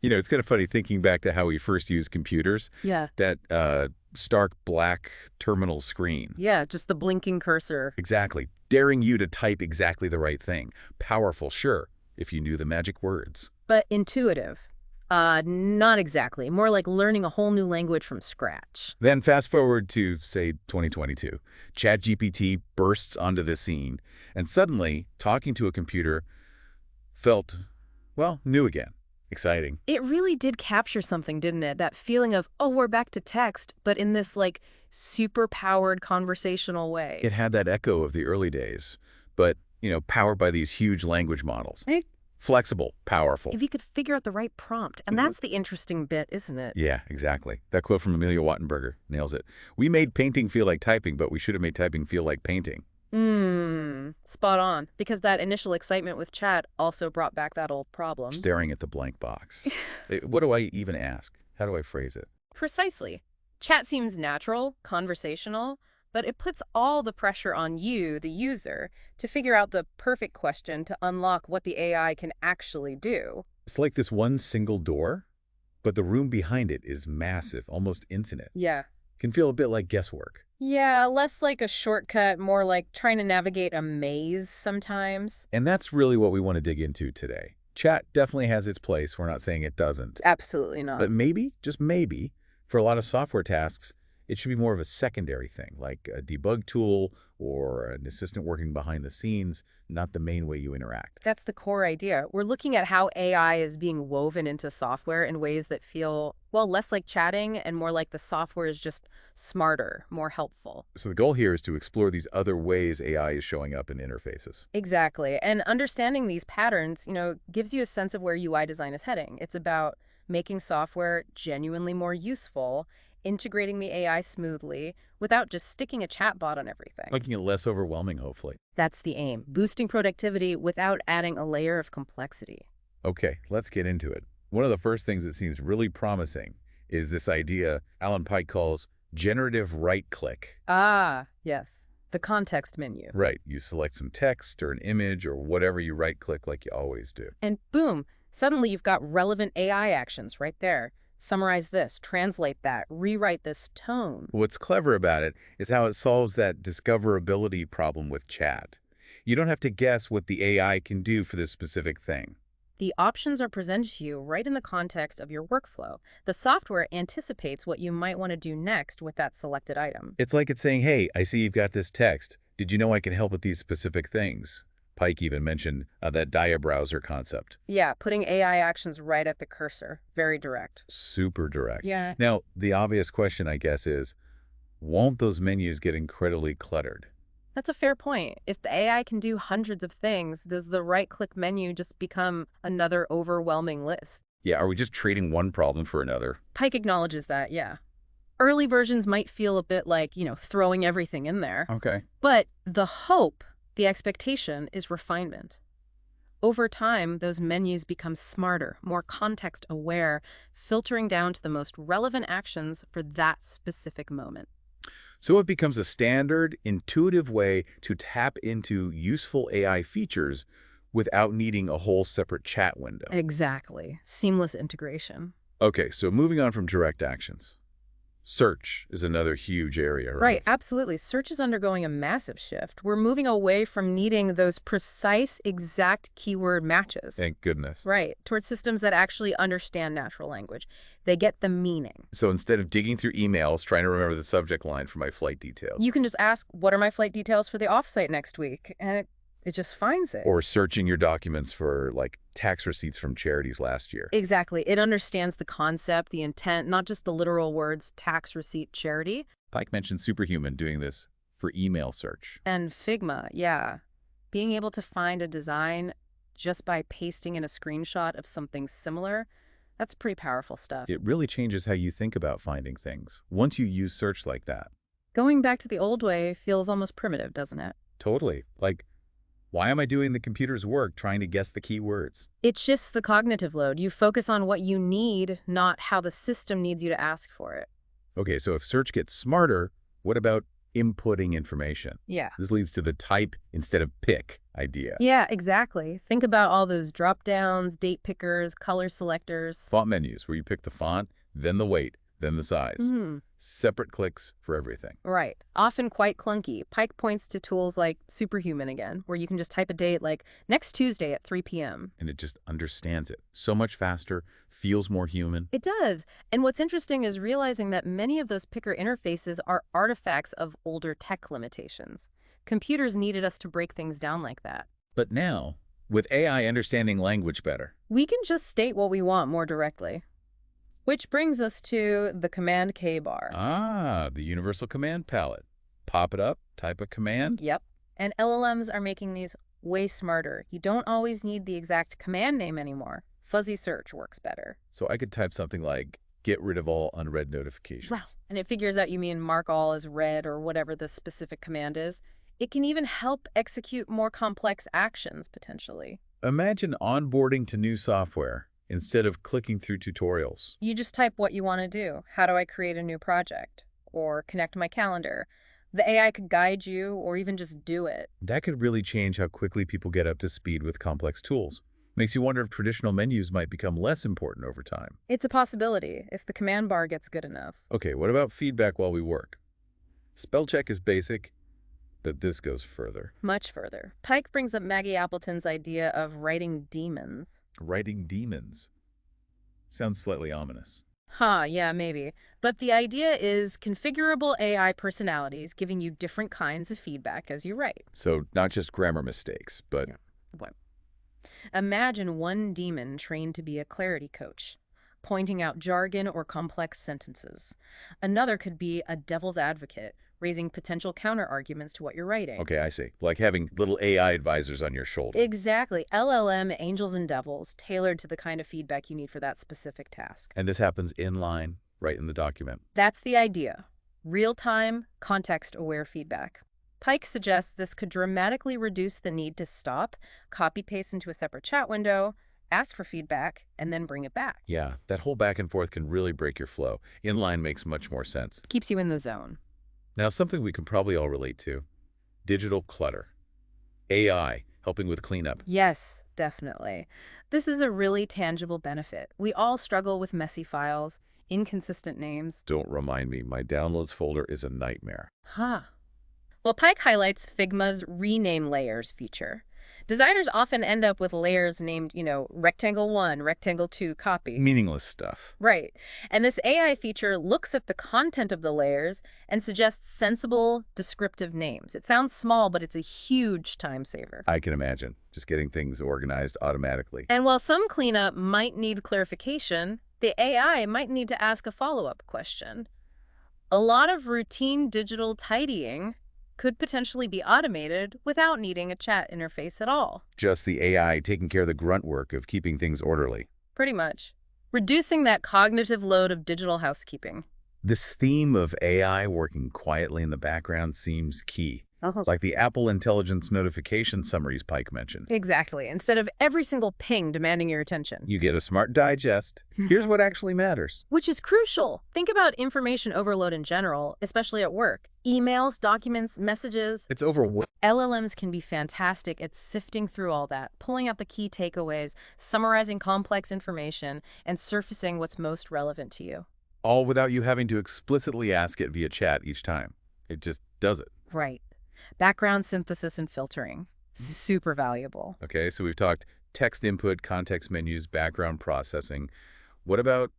It's kind of funny thinking back to how we first used computers. Yeah. That stark black terminal screen. Yeah, just the blinking cursor. Exactly. Daring you to type exactly the right thing. Powerful, sure, if you knew the magic words. But intuitive. Not exactly. More like learning a whole new language from scratch. Then fast forward to, say, 2022. ChatGPT bursts onto the scene, and suddenly, talking to a computer felt, well, new again. Exciting. It really did capture something, didn't it? That feeling of, oh, we're back to text, but in this, like, super-powered conversational way. It had that echo of the early days, but, powered by these huge language models. Right? Flexible, powerful. If you could figure out the right prompt. And that's the interesting bit, isn't it? Yeah, exactly. That quote from Amelia Wattenberger nails it. We made painting feel like typing, but we should have made typing feel like painting. Spot on. Because that initial excitement with chat also brought back that old problem. Staring at the blank box. What do I even ask? How do I phrase it? Precisely. Chat seems natural, conversational, but it puts all the pressure on you, the user, to figure out the perfect question to unlock what the AI can actually do. It's like this one single door, but the room behind it is massive, almost infinite. Yeah. Can feel a bit like guesswork. Yeah, less like a shortcut, more like trying to navigate a maze sometimes. And that's really what we want to dig into today. Chat definitely has its place. We're not saying it doesn't. Absolutely not. But maybe, just maybe, for a lot of software tasks, it should be more of a secondary thing, like a debug tool or an assistant working behind the scenes, not the main way you interact. That's the core idea. We're looking at how AI is being woven into software in ways that feel, well, less like chatting and more like the software is just smarter, more helpful. So the goal here is to explore these other ways AI is showing up in interfaces. Exactly. And understanding these patterns, gives you a sense of where UI design is heading. It's about making software genuinely more useful, integrating the AI smoothly without just sticking a chatbot on everything. Making it less overwhelming, hopefully. That's the aim, boosting productivity without adding a layer of complexity. Okay, let's get into it. One of the first things that seems really promising is this idea Allen Pike calls generative right-click. Ah, yes. The context menu. Right. You select some text or an image or whatever you right-click like you always do. And boom, suddenly you've got relevant AI actions right there. Summarize this, translate that, rewrite this tone. What's clever about it is how it solves that discoverability problem with chat. You don't have to guess what the AI can do for this specific thing. The options are presented to you right in the context of your workflow. The software anticipates what you might want to do next with that selected item. It's like it's saying, hey, I see you've got this text. Did you know I can help with these specific things? Pike even mentioned that dia browser concept. Yeah, putting AI actions right at the cursor. Very direct. Super direct. Yeah. Now, the obvious question, I guess, is, won't those menus get incredibly cluttered? That's a fair point. If the AI can do hundreds of things, does the right-click menu just become another overwhelming list? Yeah, are we just trading one problem for another? Pike acknowledges that, yeah. Early versions might feel a bit like, throwing everything in there. Okay. But the hope, the expectation, is refinement. Over time, those menus become smarter, more context-aware, filtering down to the most relevant actions for that specific moment. So it becomes a standard, intuitive way to tap into useful AI features without needing a whole separate chat window. Exactly. Seamless integration. Okay, so moving on from direct actions. Search is another huge area, right? Right, absolutely. Search is undergoing a massive shift. We're moving away from needing those precise, exact keyword matches. Thank goodness. Right, towards systems that actually understand natural language. They get the meaning. So instead of digging through emails trying to remember the subject line for my flight details. You can just ask, what are my flight details for the offsite next week? And it just finds it. Or searching your documents for, like, tax receipts from charities last year. Exactly. It understands the concept, the intent, not just the literal words tax receipt charity. Pike mentioned Superhuman doing this for email search. And Figma, yeah. Being able to find a design just by pasting in a screenshot of something similar, that's pretty powerful stuff. It really changes how you think about finding things once you use search like that. Going back to the old way feels almost primitive, doesn't it? Totally. Like, why am I doing the computer's work trying to guess the keywords? It shifts the cognitive load. You focus on what you need, not how the system needs you to ask for it. Okay, so if search gets smarter, what about inputting information. Yeah. This leads to the type instead of pick idea. Yeah, exactly. Think about all those drop downs, date pickers, color selectors. Font menus, where you pick the font, then the weight, then the size. Hmm. Separate clicks for everything. Right. Often quite clunky. Pike points to tools like Superhuman again, where you can just type a date like next Tuesday at 3 p.m. And it just understands it so much faster, feels more human. It does. And what's interesting is realizing that many of those picker interfaces are artifacts of older tech limitations. Computers needed us to break things down like that. But now, with AI understanding language better, We can just state what we want more directly. Which brings us to the Command K bar. the universal command palette. Pop it up, type a command. Yep. And LLMs are making these way smarter. You don't always need the exact command name anymore. Fuzzy search works better. So I could type something like, get rid of all unread notifications. Wow. And it figures out you mean mark all as read or whatever the specific command is. It can even help execute more complex actions, potentially. Imagine onboarding to new software instead of clicking through tutorials. You just type what you want to do. How do I create a new project? Or connect my calendar? The AI could guide you or even just do it. That could really change how quickly people get up to speed with complex tools. Makes you wonder if traditional menus might become less important over time. It's a possibility if the command bar gets good enough. Okay, what about feedback while we work? Spell check is basic, but this goes further. Much further. Pike brings up Maggie Appleton's idea of writing demons. Writing demons. Sounds slightly ominous. Yeah, maybe. But the idea is configurable AI personalities giving you different kinds of feedback as you write. So not just grammar mistakes, but What? Imagine one demon trained to be a clarity coach, pointing out jargon or complex sentences. Another could be a devil's advocate, raising potential counter-arguments to what you're writing. okay, I see. Like having little AI advisors on your shoulder. Exactly. LLM angels and devils, tailored to the kind of feedback you need for that specific task. And this happens inline, right in the document. That's the idea. Real-time, context-aware feedback. Pike suggests this could dramatically reduce the need to stop, copy-paste into a separate chat window, ask for feedback, and then bring it back. Yeah, that whole back and forth can really break your flow. Inline makes much more sense. Keeps you in the zone. Now, something we can probably all relate to. Digital clutter. AI helping with cleanup. Yes, definitely. This is a really tangible benefit. We all struggle with messy files, inconsistent names. Don't remind me, my downloads folder is a nightmare. Well, Pike highlights Figma's rename layers feature. Designers often end up with layers named, rectangle 1, rectangle 2, copy. Meaningless stuff. Right. And this AI feature looks at the content of the layers and suggests sensible, descriptive names. It sounds small, but it's a huge time saver. I can imagine. Just getting things organized automatically. And while some cleanup might need clarification, the AI might need to ask a follow-up question. A lot of routine digital tidying could potentially be automated without needing a chat interface at all. Just the AI taking care of the grunt work of keeping things orderly. Pretty much. Reducing that cognitive load of digital housekeeping. This theme of AI working quietly in the background seems key. Like the Apple Intelligence notification summaries Pike mentioned. Exactly. Instead of every single ping demanding your attention. You get a smart digest. Here's what actually matters. Which is crucial. Think about information overload in general, especially at work. Emails, documents, messages. It's overwhelming. LLMs can be fantastic at sifting through all that, pulling out the key takeaways, summarizing complex information, and surfacing what's most relevant to you. All without you having to explicitly ask it via chat each time. It just does it. Right. Background synthesis and filtering. Super valuable. Okay, so we've talked text input, context menus, background processing. What about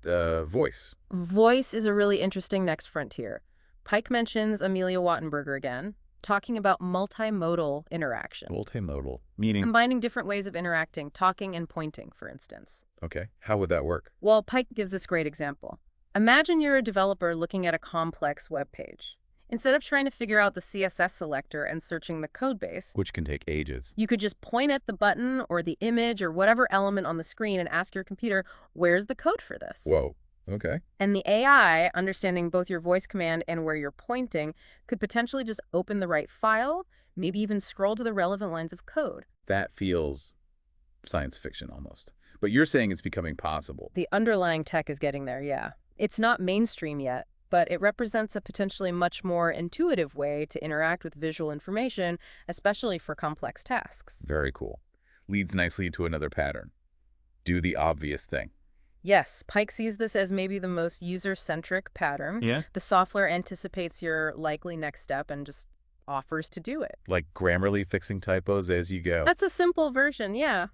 voice? Voice is a really interesting next frontier. Pike mentions Amelia Wattenberger again, talking about multimodal interaction. Multimodal, meaning? Combining different ways of interacting, talking and pointing, for instance. Okay, how would that work? Well, Pike gives this great example. Imagine you're a developer looking at a complex web page. Instead of trying to figure out the CSS selector and searching the code base, Which can take ages. you could just point at the button or the image or whatever element on the screen and ask your computer, where's the code for this? Whoa, okay. And the AI, understanding both your voice command and where you're pointing, could potentially just open the right file, maybe even scroll to the relevant lines of code. That feels science fiction almost. But you're saying it's becoming possible. The underlying tech is getting there, yeah. It's not mainstream yet, but it represents a potentially much more intuitive way to interact with visual information, especially for complex tasks. Very cool. Leads nicely to another pattern. Do the obvious thing. Yes, Pike sees this as maybe the most user-centric pattern. Yeah. The software anticipates your likely next step and just offers to do it. Like Grammarly fixing typos as you go. That's a simple version, yeah.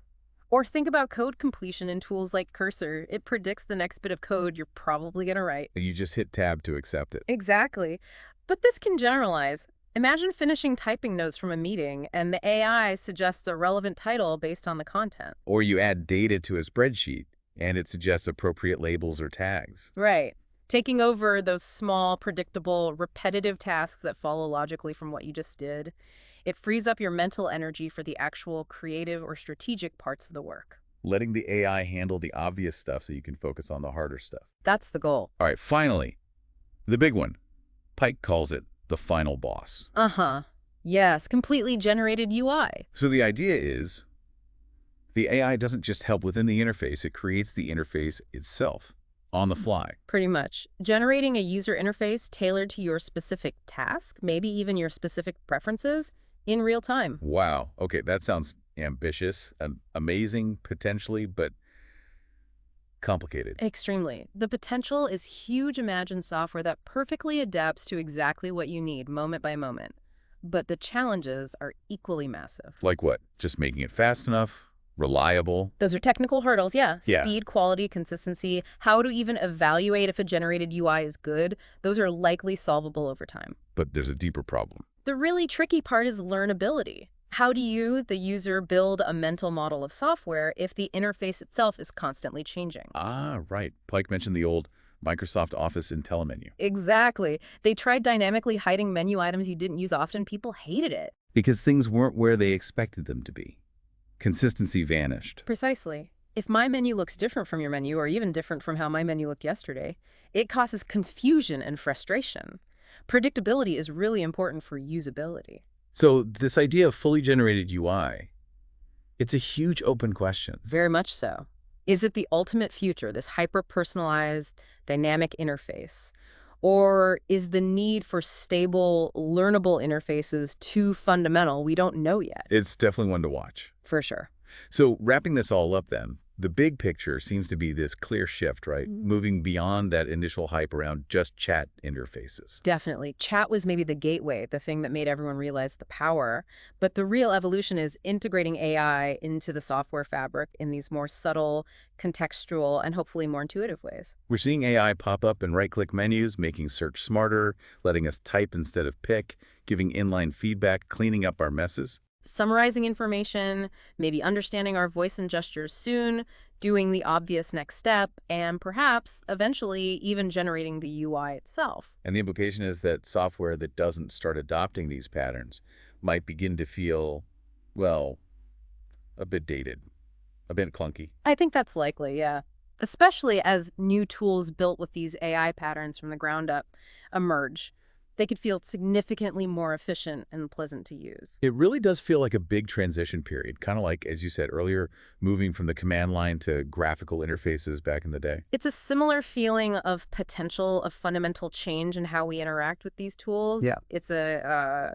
Or think about code completion in tools like Cursor. It predicts the next bit of code you're probably going to write. You just hit tab to accept it. Exactly. But this can generalize. Imagine finishing typing notes from a meeting, and the AI suggests a relevant title based on the content. Or you add data to a spreadsheet, and it suggests appropriate labels or tags. Right. Taking over those small, predictable, repetitive tasks that follow logically from what you just did. It frees up your mental energy for the actual creative or strategic parts of the work. Letting the AI handle the obvious stuff so you can focus on the harder stuff. That's the goal. All right, finally, the big one. Pike calls it the final boss. Uh-huh. Yes, completely generated UI. So the idea is the AI doesn't just help within the interface, it creates the interface itself on the fly. Pretty much. Generating a user interface tailored to your specific task, maybe even your specific preferences, in real time. Wow. Okay, that sounds ambitious and amazing potentially, but complicated. Extremely. The potential is huge. Imagine software that perfectly adapts to exactly what you need moment by moment. But the challenges are equally massive. Like what? Just making it fast enough? Reliable? Those are technical hurdles, yeah. Yeah. Speed, quality, consistency, how to even evaluate if a generated UI is good, those are likely solvable over time. But there's a deeper problem. The really tricky part is learnability. How do you, the user, build a mental model of software if the interface itself is constantly changing? Ah, right. Pike mentioned the old Microsoft Office IntelliMenu. Exactly. They tried dynamically hiding menu items you didn't use often. People hated it. Because things weren't where they expected them to be. Consistency vanished. Precisely. If my menu looks different from your menu, or even different from how my menu looked yesterday, it causes confusion and frustration. Predictability is really important for usability. So this idea of fully generated UI, it's a huge open question. Very much so. Is it the ultimate future, this hyper-personalized, dynamic interface? Or is the need for stable, learnable interfaces too fundamental? We don't know yet. It's definitely one to watch. For sure. So wrapping this all up then, the big picture seems to be this clear shift, right? Moving beyond that initial hype around just chat interfaces. Definitely. Chat was maybe the gateway, the thing that made everyone realize the power. But the real evolution is integrating AI into the software fabric in these more subtle, contextual, and hopefully more intuitive ways. We're seeing AI pop up in right-click menus, making search smarter, letting us type instead of pick, giving inline feedback, cleaning up our messes. Summarizing information, maybe understanding our voice and gestures soon, doing the obvious next step, and perhaps, eventually, even generating the UI itself. And the implication is that software that doesn't start adopting these patterns might begin to feel, well, a bit dated, a bit clunky. I think that's likely, yeah. Especially as new tools built with these AI patterns from the ground up emerge. They could feel significantly more efficient and pleasant to use. It really does feel like a big transition period, kind of like, as you said earlier, moving from the command line to graphical interfaces back in the day. It's a similar feeling of potential of fundamental change in how we interact with these tools. Yeah. It's a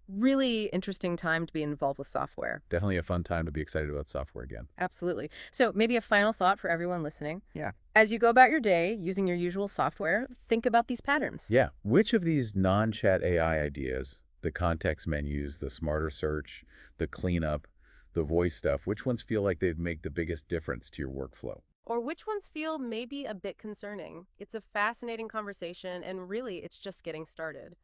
really interesting time to be involved with software. Definitely a fun time to be excited about software again. Absolutely. So maybe a final thought for everyone listening. Yeah. As you go about your day using your usual software, think about these patterns. Yeah. Which of these non-chat AI ideas, the context menus, the smarter search, the cleanup, the voice stuff, which ones feel like they'd make the biggest difference to your workflow? Or which ones feel maybe a bit concerning? It's a fascinating conversation, and really, it's just getting started.